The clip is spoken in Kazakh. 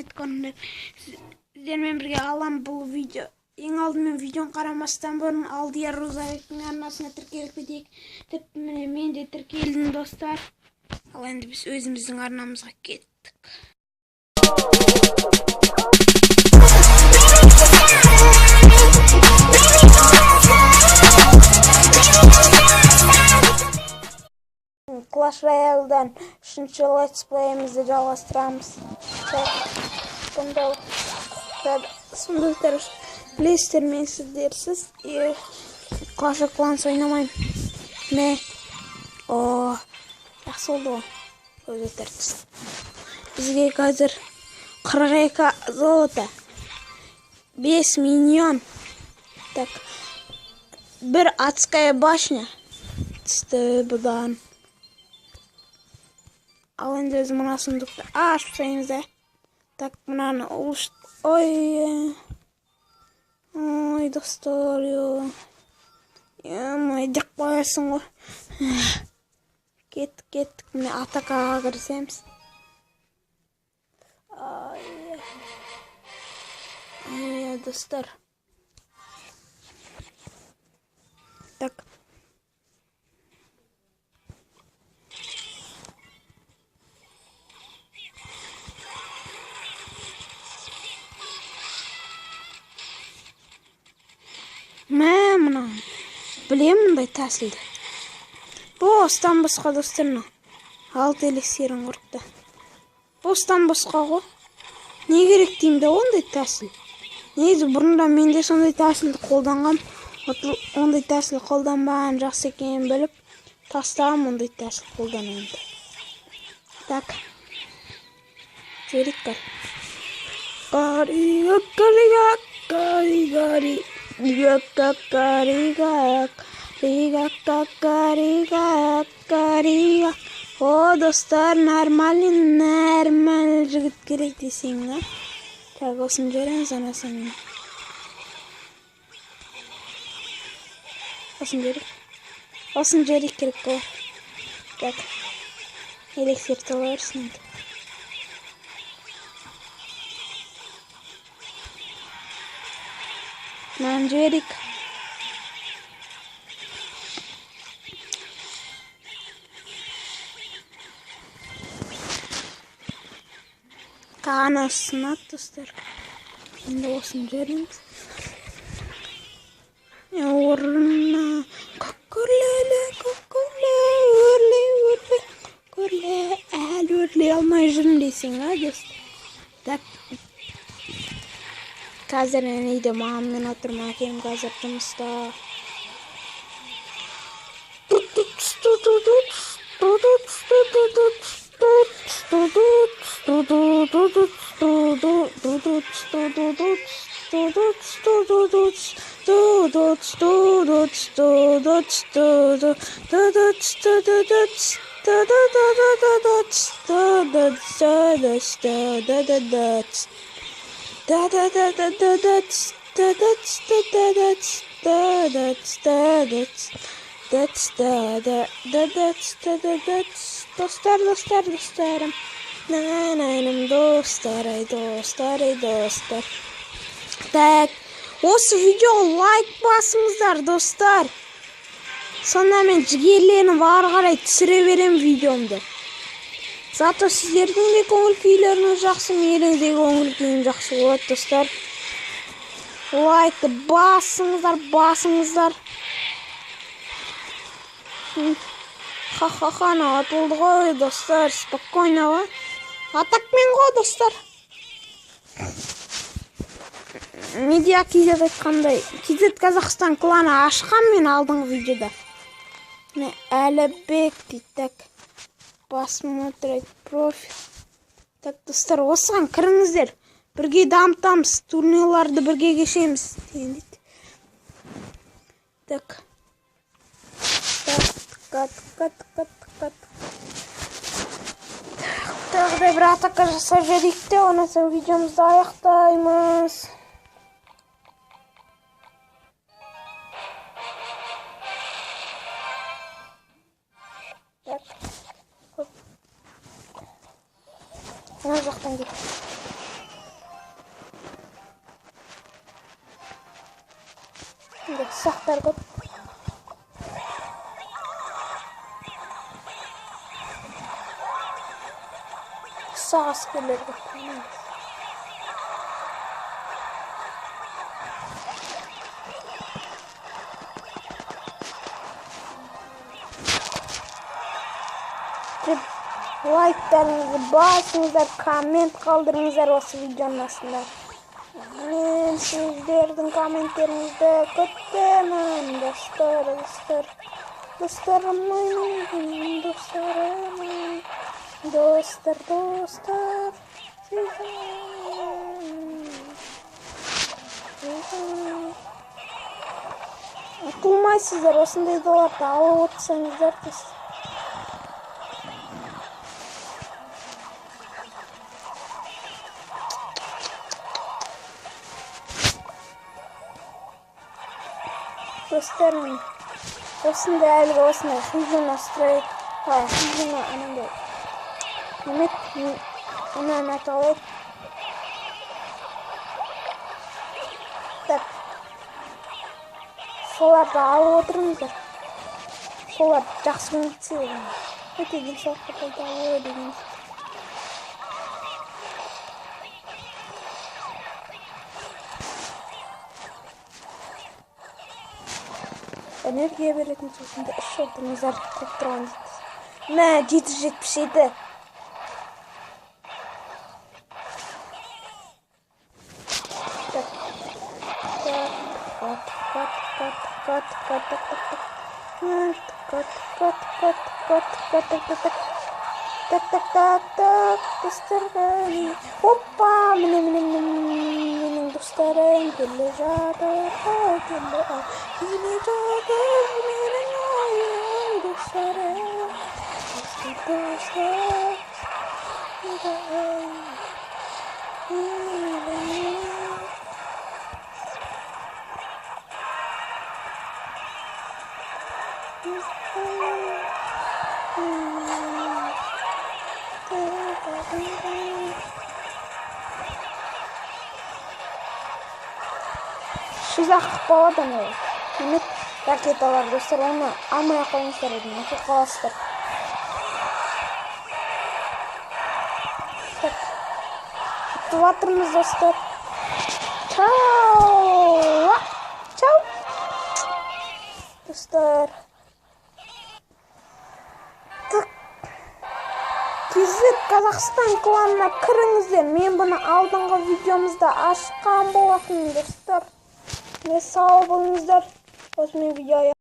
айтқанымдай сіздермен бірге алам бұл видео. Ең алдымен видеоны қарамастан бұрын Алдияр Рузабектің арнасына тіркеліп кетейік. Тіпті міне мен де тіркелдім достар. Ал енді біз өзіміздің арнамызға кеттік. Clash Royale'dan 3-ші Let's Play'imizi жалғастырамыз. Бұнда сұмдықтар білесіздер мен сіздерсіз. Clash of Clans ойнамайым. Не? О, жақсы болды ғой. Өзі тәртіс. Бізге қазір 42 золото, 5 миньон, так, 1 адская башня түсті бұдан. Ал енді өзі мұна сұмдықты ашып тастаймыз да. Так, мұнаны ұлыш... Ой, достар, ой, деп қоясың ғой. Кеттік, міне атакаға кірісеміз. Ой, достар. Так. Мына білем мұндай тәсілді. Бостан босқа достарына 6 эликсирін құртты. Бостан босқа ғой. Не керек деймді ондай тәсіл? Негізі бұрында менде сондай тәсілді қолданған. Ондай тәсіл қолданбаған жақсы екенін біліп, тастағам ондай тәсіл қолданымды. Так. Жөрік қал. Қари. О, достар, нормал жігіт керек десең, да? Так, осын жерен санасың. Осын жерек керек қой. Так, элексир тола берсін. Ман жерек. Қағана сынат, достар. Енді осын жеріміз. Орына. Көрле, әлі өрлей алмай жүрім дейсің, достар. Так. Қазір әнейді маммен отырма әкем қазір жұмыста. Достарым. Нәнәйнім достар. Так, осы видео лайк басыңыздар, достар. Сонда мен жігерленіп ары қарай түсіре берем видеомды. Зато сіздердің де көңіл күйлеріңіз жақсы, менің де көңіл күйім жақсы болады, достар. Лайкты басыңыздар. Ха-ха-ха, нағат болды ғой, достар. Спокойно, ғой. Атакмен ғой, достар. Медиа KZ айтқандай. KZ Қазақстан кланы ашқан мен алдыңғы видеода. Әлібек дейді. Посмотреть профиль. Так, достар, осыған кіріңіздер. Бірге дамытамыз, турнирларды бірге кешеміз. Так. Тағыдай бір атака жасап жәректі, онысы видеомызды аяқтаймыз. Мына жақтан кет. Сақтар көп. Сақ әскерлер көп. Лайктарыңызды басыңыздар, коммент қалдырыңыздар осы видеоның астында. Мен сіздердің комменттеріңізді күтемін, достар. Достарым. Ұтылмайсыздар, осындай долларды алып отырсаңыздар дейсіз. Достарым, осындай әлгі осындай хижина строить, хижина анандай үнен аталайды. Так, соларды алып отырыңыздар. Солар жақсы көмектесе деген. Өте денсаулыққа пайдалы деген. Энергия беретін сосында үш жолдыңыздар көп тұрған дейсіз. Мә, 777. Опа, менің достарым келе жатыр, менің ойын достарым, Шизақ баладан ол. Демек, ракеталар достар, оны алмай қойыңыздар едім, өте қаласыздар. Ұтып жатырмыз достар. Чау! Чау! Достар. Кезек Қазақстан кланына кіріңіздер. Мен бұны алдыңғы видеомызда ашқан болатын достар. Сау болыңыздар. Осымен видео